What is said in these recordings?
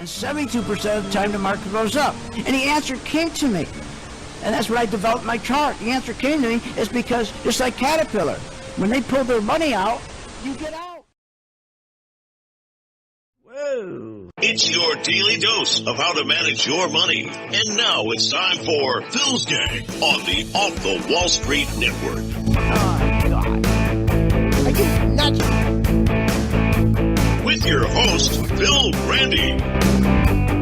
And 72% of the time the market goes up. And the answer came to me. And that's when I developed my chart. The answer came to me is because, just like Caterpillar, when they pull their money out, you get out. Whoa. It's your daily dose of how to manage your money. And now it's time for Phil's Gang on the Off the Wall Street Network. Oh, God. Are you nuts? With your host, Phil Grande.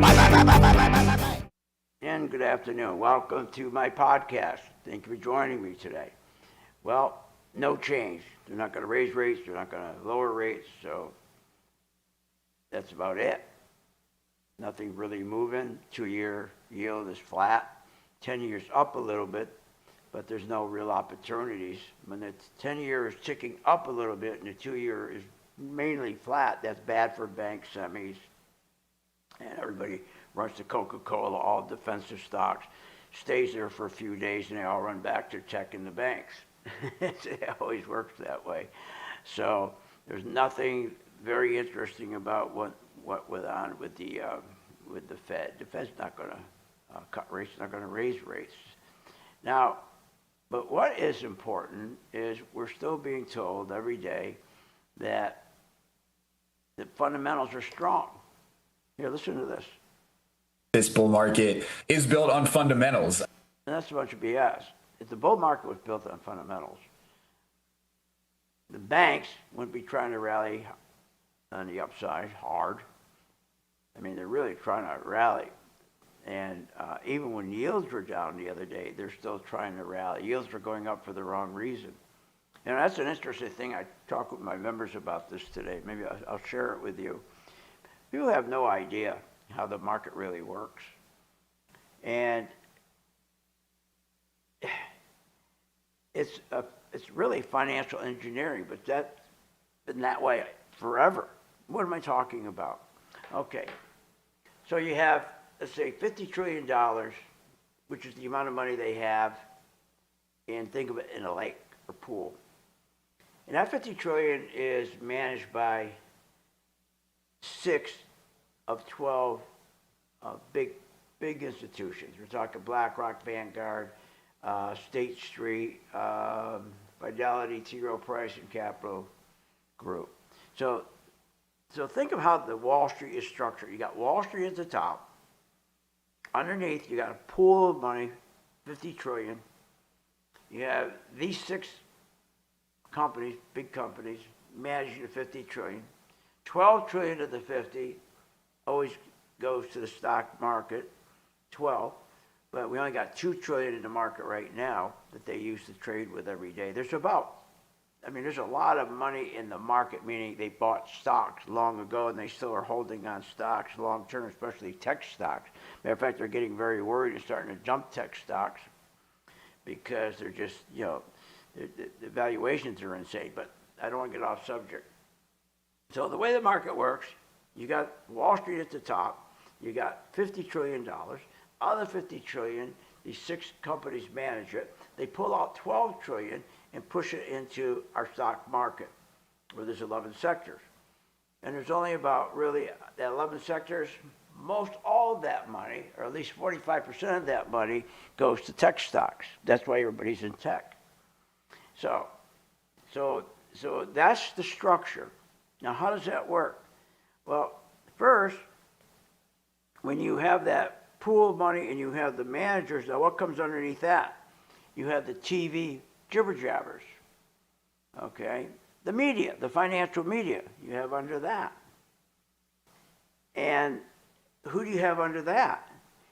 Bye. And good afternoon. Welcome to my podcast. Thank you for joining me today. Well, no change. They're not going to raise rates. They're not going to lower rates. So that's about it. Nothing really moving. 2-year yield is flat. 10 years up a little bit, but there's no real opportunities. When the 10-year is ticking up a little bit and the 2-year is mainly flat, that's bad for bank semis. And everybody runs to Coca-Cola, all defensive stocks, stays there for a few days, and they all run back to checking the banks. It always works that way. So there's nothing very interesting about what went on with the Fed. The Fed's not going to cut rates, not going to raise rates. Now, but what is important is we're still being told every day that the fundamentals are strong. Here, listen to this. This bull market is built on fundamentals. And that's a bunch of BS. If the bull market was built on fundamentals, the banks wouldn't be trying to rally on the upside hard. I mean, they're really trying to rally. And even when yields were down the other day, they're still trying to rally. Yields were going up for the wrong reason. And that's an interesting thing. I talked with my members about this today. Maybe I'll share it with you. People have no idea how the market really works. And it's really financial engineering, but that's been that way forever. What am I talking about? Okay, so you have, let's say, $50 trillion, which is the amount of money they have, and think of it in a lake or pool. And that $50 trillion is managed by 6 of 12 big institutions. We're talking BlackRock, Vanguard, State Street, Fidelity, T. Rowe Price, and Capital Group. So think of how the Wall Street is structured. You got Wall Street at the top. Underneath, you got a pool of money, 50 trillion. You have these 6 companies, big companies, managing the 50 trillion. 12 trillion of the 50 always goes to the stock market, 12. But we only got 2 trillion in the market right now that they use to trade with every day. There's a lot of money in the market, meaning they bought stocks long ago and they still are holding on stocks long term, especially tech stocks. Matter of fact, they're getting very worried and starting to dump tech stocks because they're just, the valuations are insane. But I don't want to get off subject. So the way the market works, you got Wall Street at the top, you got $50 trillion. Other 50 trillion, these 6 companies manage it. They pull out 12 trillion and push it into our stock market, where there's 11 sectors. And there's only about really that 11 sectors, most all of that money, or at least 45% of that money, goes to tech stocks. That's why everybody's in tech. So that's the structure. Now, how does that work? Well, first, when you have that pool of money and you have the managers, now what comes underneath that? You have the TV jibber-jabbers, okay? The media, the financial media, you have under that. And who do you have under that?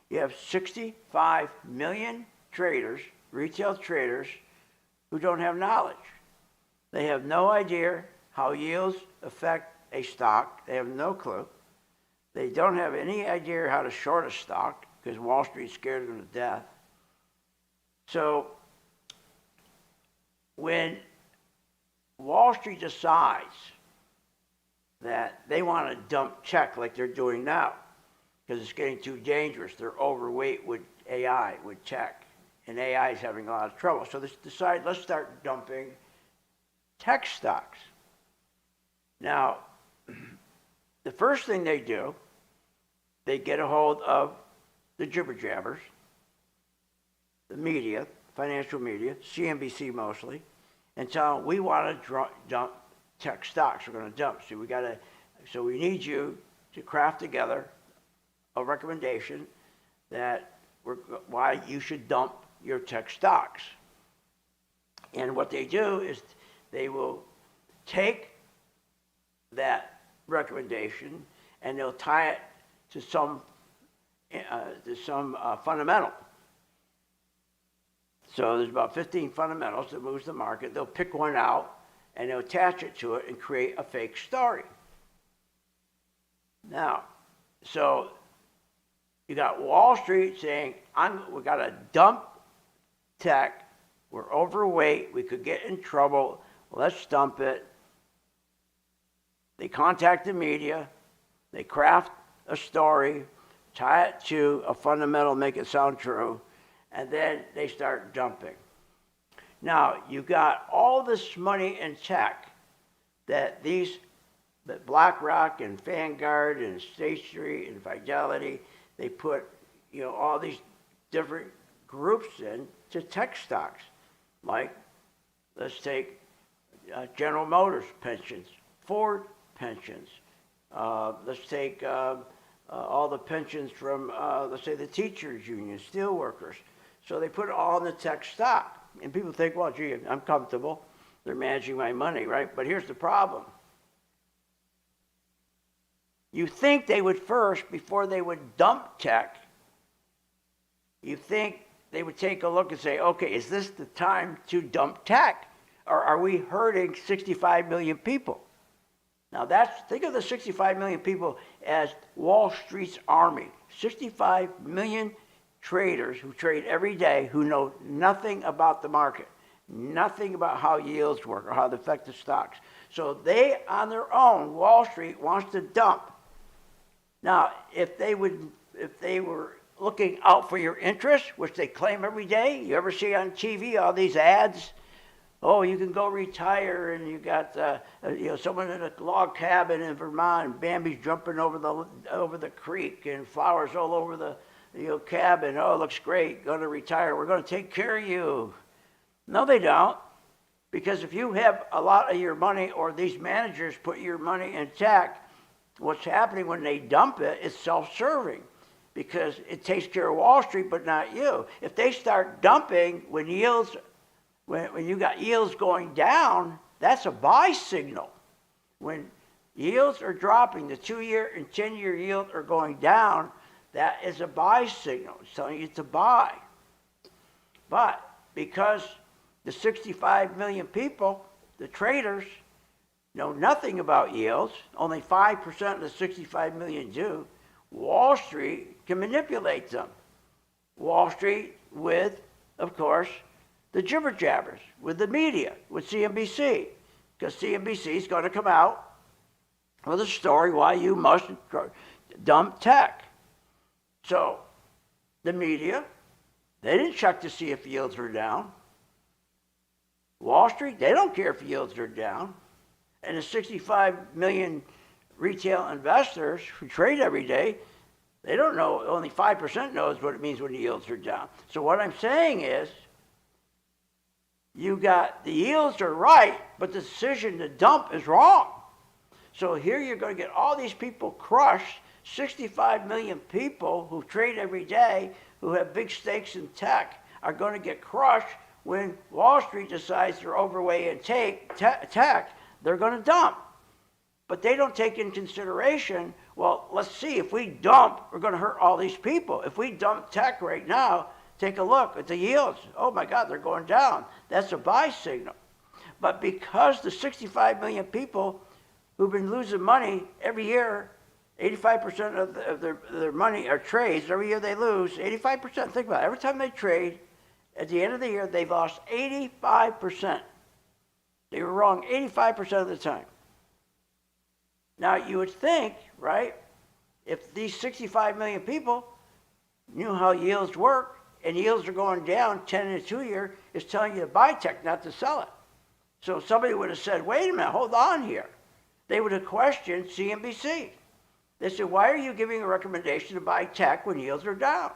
You have 65 million traders, retail traders, who don't have knowledge. They have no idea how yields affect a stock. They have no clue. They don't have any idea how to short a stock because Wall Street scared them to death. So when Wall Street decides that they want to dump check like they're doing now because it's getting too dangerous, they're overweight with AI, with check, and AI is having a lot of trouble. So they decide, let's start dumping tech stocks. Now, the first thing they do they get a hold of the jibber jabbers, the media, financial media, CNBC mostly, and tell them we want to dump tech stocks. We're going to dump. So we need you to craft together a recommendation why you should dump your tech stocks. And what they do is they will take that recommendation and they'll tie it to some fundamental. So there's about 15 fundamentals that moves the market. They'll pick one out and they'll attach it to it and create a fake story. Now, so you got Wall Street saying, we got to dump tech. We're overweight. We could get in trouble. Let's dump it. They contact the media. They craft a story, tie it to a fundamental, make it sound true, and then they start dumping. Now, you got all this money in tech that BlackRock and Vanguard and State Street and Fidelity, they put, all these different groups in to tech stocks. Like, let's take General Motors pensions, Ford pensions. Let's take all the pensions from, let's say, the teachers union, steel workers. So they put it all in the tech stock. And people think, well, gee, I'm comfortable. They're managing my money, right? But here's the problem. You think they would first, before they would dump tech, you think they would take a look and say, okay, is this the time to dump tech? Or are we hurting 65 million people? Now think of the 65 million people as Wall Street's army. 65 million traders who trade every day who know nothing about the market, nothing about how yields work or how they affect the stocks. So they, on their own, Wall Street wants to dump. Now, if they were looking out for your interests, which they claim every day, you ever see on TV all these ads? Oh, you can go retire, and you got someone in a log cabin in Vermont, and Bambi's jumping over the creek, and flowers all over the cabin. Oh, it looks great. Going to retire. We're going to take care of you. No, they don't, because if you have a lot of your money, or these managers put your money in tech, what's happening when they dump it is self-serving, because it takes care of Wall Street, but not you. If they start dumping when you got yields going down, that's a buy signal. When yields are dropping, the 2-year and 10-year yield are going down, that is a buy signal. It's telling you to buy. But because the 65 million people, the traders, know nothing about yields, only 5% of the 65 million do, Wall Street can manipulate them. Wall Street with, of course, the jibber jabbers, with the media, with CNBC, because CNBC is going to come out with a story why you must dump tech. So the media, they didn't check to see if yields were down. Wall Street, they don't care if yields are down. And the 65 million retail investors who trade every day, they don't know, only 5% knows what it means when the yields are down. So what I'm saying is, the yields are right, but the decision to dump is wrong. So here you're going to get all these people crushed, 65 million people who trade every day, who have big stakes in tech, are going to get crushed when Wall Street decides they're overweight in tech. They're going to dump. But they don't take in consideration, well, let's see, if we dump, we're going to hurt all these people. If we dump tech right now, take a look at the yields. Oh my God, they're going down. That's a buy signal. But because the 65 million people who've been losing money every year, 85% of their money are trades, every year they lose, 85%, think about it, every time they trade, at the end of the year, they've lost 85%. They were wrong 85% of the time. Now, you would think, right, if these 65 million people knew how yields work, and yields are going down 10 and a 2-year, is telling you to buy tech, not to sell it. So somebody would have said, wait a minute, hold on here. They would have questioned CNBC. They said, why are you giving a recommendation to buy tech when yields are down?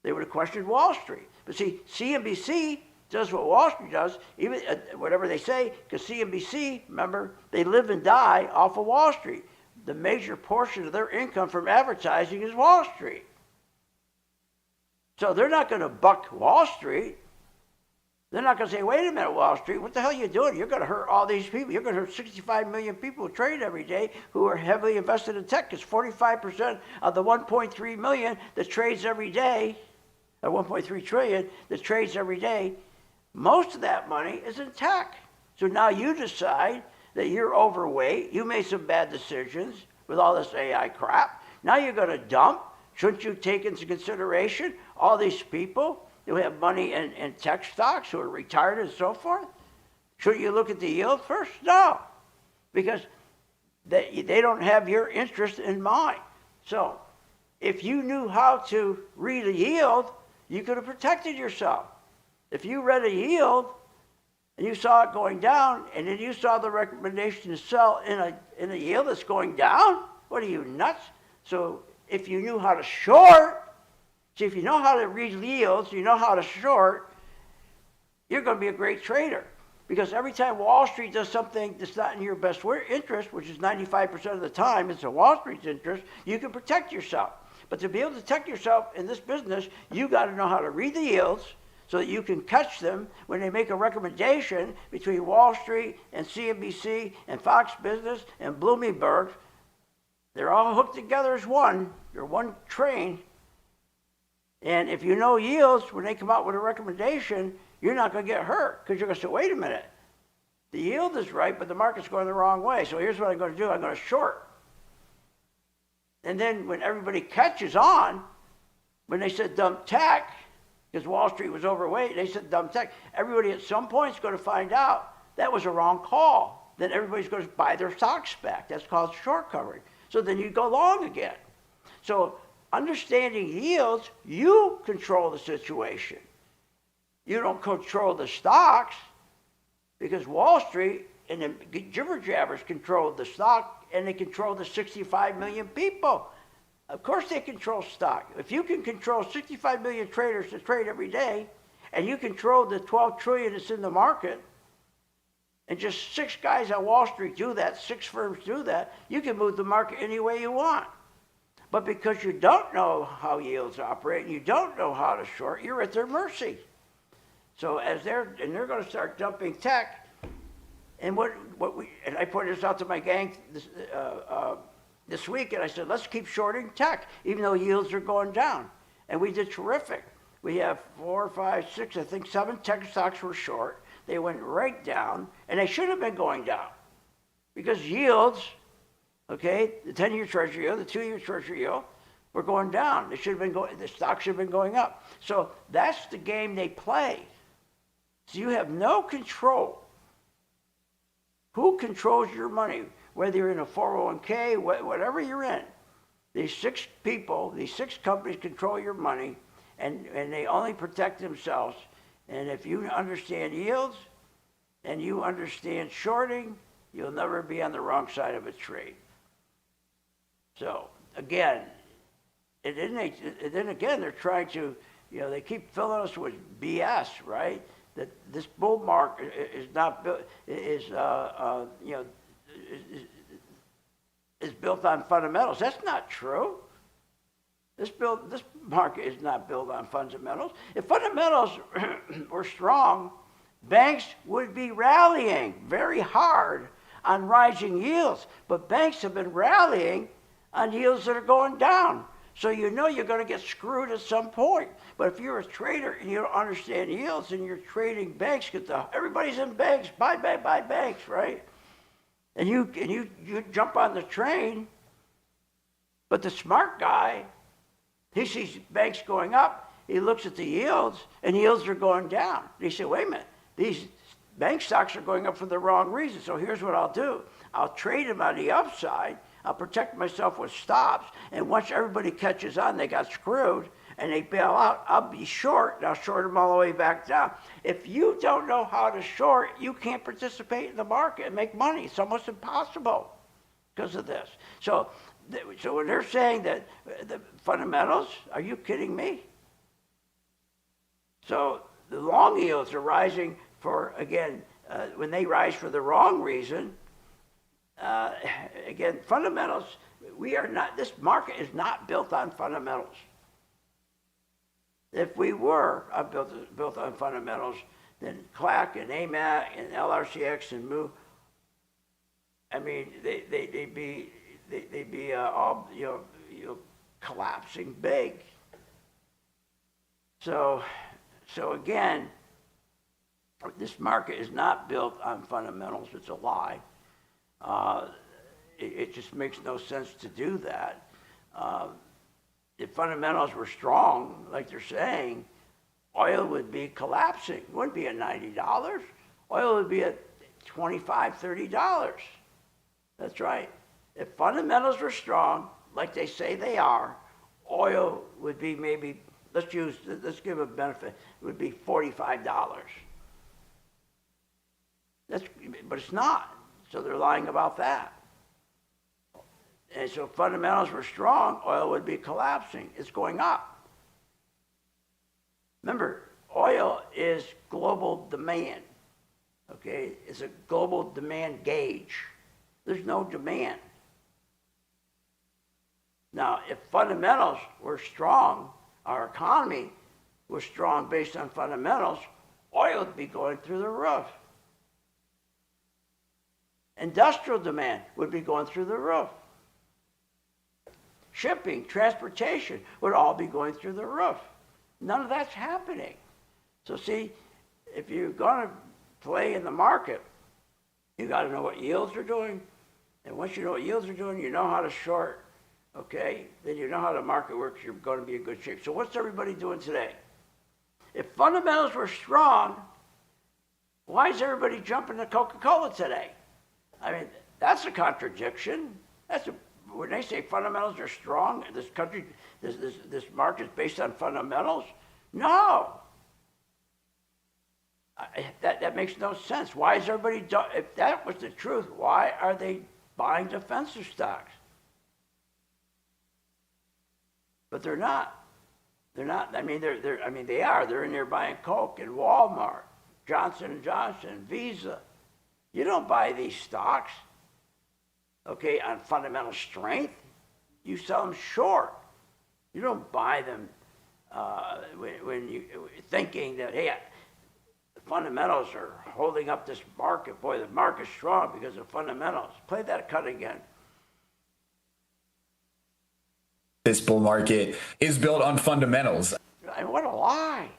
They would have questioned Wall Street. But see, CNBC does what Wall Street does, even whatever they say, because CNBC, remember, they live and die off of Wall Street. The major portion of their income from advertising is Wall Street. So they're not going to buck Wall Street. They're not going to say, wait a minute, Wall Street, what the hell are you doing? You're going to hurt all these people. You're going to hurt 65 million people who trade every day who are heavily invested in tech, because 45% of the 1.3 million that trades every day, or 1.3 trillion that trades every day, most of that money is in tech. So now you decide that you're overweight, you made some bad decisions with all this AI crap. Now you're going to dump. Shouldn't you take into consideration all these people who have money in tech stocks who are retired and so forth? Shouldn't you look at the yield first? No, because they don't have your interest in mind. So if you knew how to read a yield, you could have protected yourself. If you read a yield and you saw it going down, and then you saw the recommendation to sell in a yield that's going down, what are you, nuts? So if you knew how to short, see, if you know how to read yields, you know how to short, you're going to be a great trader. Because every time Wall Street does something that's not in your best interest, which is 95% of the time, it's in Wall Street's interest, you can protect yourself. But to be able to protect yourself in this business, you got to know how to read the yields so that you can catch them when they make a recommendation between Wall Street and CNBC and Fox Business and Bloomberg. They're all hooked together as one. They're one train. And if you know yields, when they come out with a recommendation, you're not going to get hurt, because you're going to say, wait a minute, the yield is right, but the market's going the wrong way. So here's what I'm going to do. I'm going to short. And then when everybody catches on, when they said dump tech, because Wall Street was overweight, they said dump tech, everybody at some point is going to find out that was a wrong call. Then everybody's going to buy their stocks back. That's called short covering. So then you go long again. So understanding yields, you control the situation. You don't control the stocks, because Wall Street and the jibber jabbers control the stock, and they control the 65 million people. Of course they control stock. If you can control 65 million traders that trade every day, and you control the 12 trillion that's in the market, and just 6 guys on Wall Street do that, 6 firms do that, you can move the market any way you want. But because you don't know how yields operate, and you don't know how to short, you're at their mercy. So they're going to start dumping tech. And I pointed this out to my gang this week, and I said, let's keep shorting tech, even though yields are going down. And we did terrific. We have 4, 5, 6, I think 7 tech stocks were short. They went right down, and they should have been going down, because yields, okay, the 10-year Treasury yield, the 2-year Treasury yield, were going down. They should have been the stock should have been going up. So that's the game they play. So you have no control. Who controls your money? Whether you're in a 401k, whatever you're in, these 6 people, these 6 companies control your money, and they only protect themselves. And if you understand yields and you understand shorting, you'll never be on the wrong side of a trade. So again, and then again, they're trying to, they keep filling us with BS, right? That this bull market is not built, is built on fundamentals. That's not true. This market is not built on fundamentals. If fundamentals were strong, banks would be rallying very hard on rising yields. But banks have been rallying on yields that are going down. So you're going to get screwed at some point. But if you're a trader and you don't understand yields and you're trading banks, because everybody's in banks, buy banks, right? And you jump on the train, but the smart guy, he sees banks going up, he looks at the yields, and yields are going down. And he said, wait a minute, these bank stocks are going up for the wrong reason, so here's what I'll do. I'll trade them on the upside, I'll protect myself with stops, and once everybody catches on, they got screwed, and they bail out, I'll be short, and I'll short them all the way back down. If you don't know how to short, you can't participate in the market and make money. It's almost impossible. because of this. So when they're saying that the fundamentals, are you kidding me? So the long yields are rising for, again, when they rise for the wrong reason, again, fundamentals, this market is not built on fundamentals. If we were built on fundamentals, then CLAC and AMAT and LRCX and MOVE, I mean, they'd be all collapsing big. So again, this market is not built on fundamentals. It's a lie. It just makes no sense to do that. If fundamentals were strong, like they're saying, oil would be collapsing. It wouldn't be at $90. Oil would be at $25, $30. That's right. If fundamentals were strong, like they say they are, oil would be maybe, let's give a benefit, it would be $45. But it's not. So they're lying about that. And so if fundamentals were strong, oil would be collapsing. It's going up. Remember, oil is global demand. Okay? It's a global demand gauge. There's no demand. Now, if fundamentals were strong, our economy was strong based on fundamentals, oil would be going through the roof. Industrial demand would be going through the roof. Shipping, transportation would all be going through the roof. None of that's happening. So see, if you're going to play in the market, you got to know what yields are doing. And once you know what yields are doing, you know how to short, okay? Then you know how the market works, you're going to be in good shape. So what's everybody doing today? If fundamentals were strong, why is everybody jumping to Coca-Cola today? I mean, that's a contradiction. When they say fundamentals are strong, this country, this market is based on fundamentals. No, that makes no sense. Why is everybody? If that was the truth, why are they buying defensive stocks? But they're not. They're not. I mean, they are. They're in there buying Coke and Walmart, Johnson & Johnson, Visa. You don't buy these stocks, okay, on fundamental strength. You sell them short. You don't buy them when you thinking that, hey, the fundamentals are holding up this market. Boy, the market's strong because of fundamentals. Play that cut again. This bull market is built on fundamentals. And what a lie.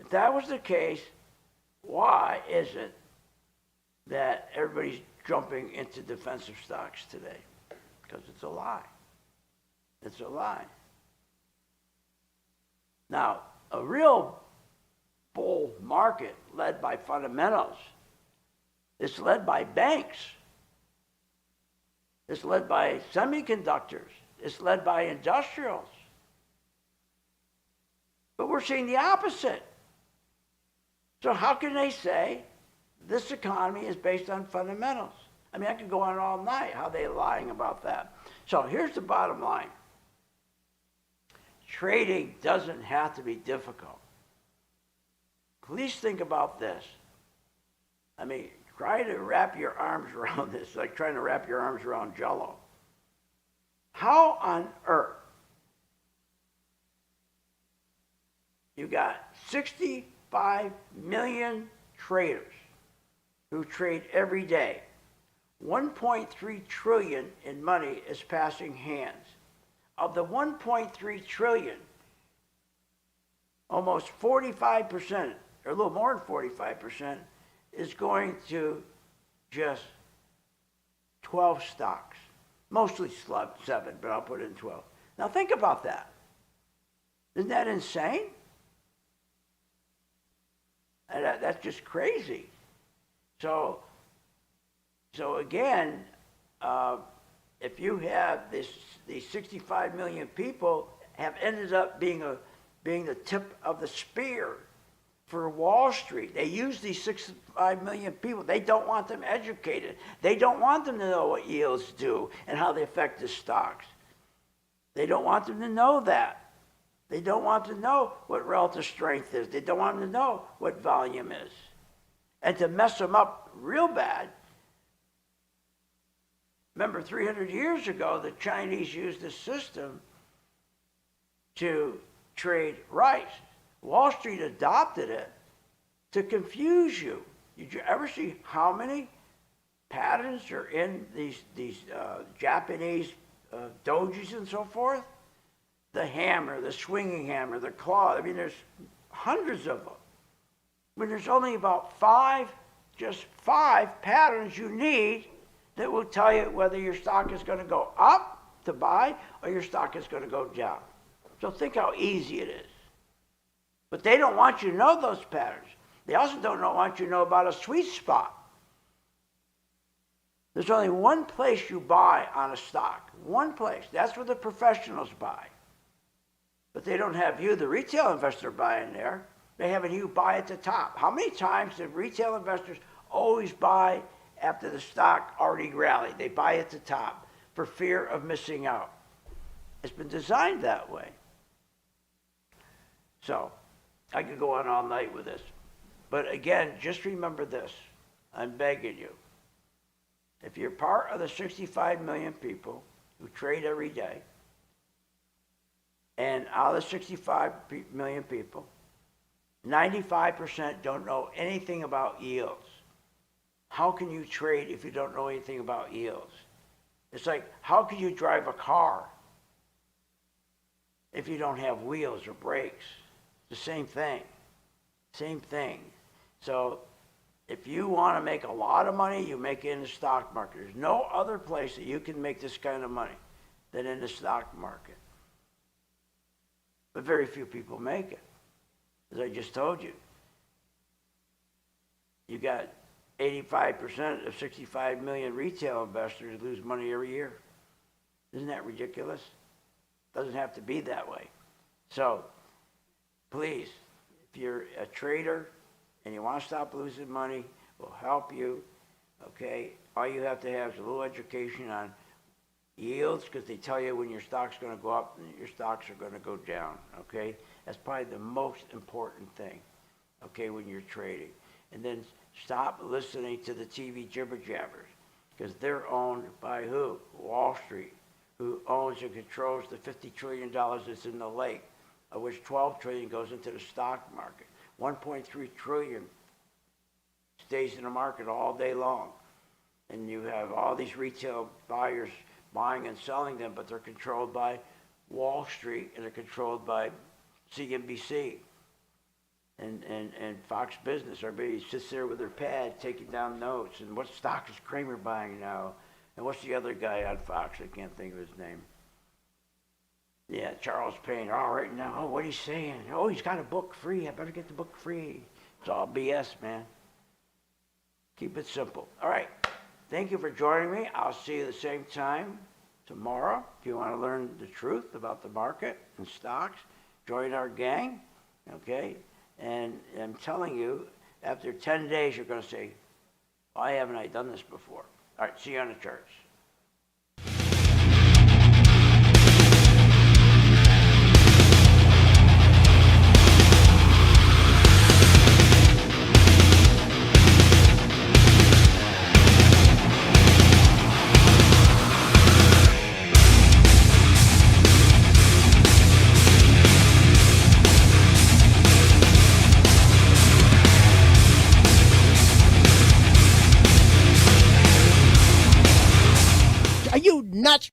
If that was the case, why is it that everybody's jumping into defensive stocks today? Because it's a lie. It's a lie. Now, a real bull market led by fundamentals is led by banks. It's led by semiconductors. It's led by industrials. But we're seeing the opposite. So how can they say this economy is based on fundamentals? I mean, I could go on all night how they're lying about that. So here's the bottom line. Trading doesn't have to be difficult. Please think about this. I mean, try to wrap your arms around this, like trying to wrap your arms around Jell-O. How on earth you got 65 million traders who trade every day. 1.3 trillion in money is passing hands. Of the 1.3 trillion, almost 45%, or a little more than 45%, is going to just 12 stocks. Mostly 7, but I'll put it in 12. Now think about that. Isn't that insane? That's just crazy. So again, if you have these 65 million people have ended up being the tip of the spear for Wall Street. They use these 65 million people. They don't want them educated. They don't want them to know what yields do and how they affect the stocks. They don't want them to know that. They don't want to know what relative strength is. They don't want them to know what volume is. And to mess them up real bad, remember 300 years ago, the Chinese used this system to trade rice. Wall Street adopted it to confuse you. Did you ever see how many patterns are in these Japanese dojis and so forth? The hammer, the swinging hammer, the claw. I mean, there's hundreds of them. When there's only about just five patterns you need that will tell you whether your stock is going to go up to buy or your stock is going to go down. So think how easy it is. But they don't want you to know those patterns. They also don't want you to know about a sweet spot. There's only one place you buy on a stock. One place. That's where the professionals buy. But they don't have you, the retail investor, buying there. They have you buy at the top. How many times do retail investors always buy after the stock already rallied? They buy at the top for fear of missing out. It's been designed that way. So I could go on all night with this. But again, just remember this. I'm begging you. If you're part of the 65 million people who trade every day, and out of the 65 million people, 95% don't know anything about yields. How can you trade if you don't know anything about yields? It's like, how can you drive a car if you don't have wheels or brakes? The same thing. Same thing. So if you want to make a lot of money, you make it in the stock market. There's no other place that you can make this kind of money than in the stock market. But very few people make it. As I just told you, you got 85% of 65 million retail investors lose money every year. Isn't that ridiculous? Doesn't have to be that way. So please, if you're a trader and you want to stop losing money, we'll help you. Okay? All you have to have is a little education on yields, because they tell you when your stock's going to go up and your stocks are going to go down. Okay? That's probably the most important thing, okay, when you're trading. And then stop listening to the TV jibber jabbers, because they're owned by who? Wall Street, who owns and controls the $50 trillion that's in the lake, of which 12 trillion goes into the stock market. 1.3 trillion stays in the market all day long. And you have all these retail buyers buying and selling them, but they're controlled by Wall Street, and they're controlled by CNBC and Fox Business. Everybody sits there with their pad taking down notes. And what stock is Kramer buying now? And what's the other guy on Fox? I can't think of his name. Yeah, Charles Payne. All right now, oh, what are you saying? Oh, he's got a book free. I better get the book free. It's all BS, man. Keep it simple. All right. Thank you for joining me. I'll see you the same time tomorrow. If you want to learn the truth about the market and stocks, join our gang, okay? And I'm telling you, after 10 days, you're going to say, why haven't I done this before? All right, see you on the charts. Are you nuts?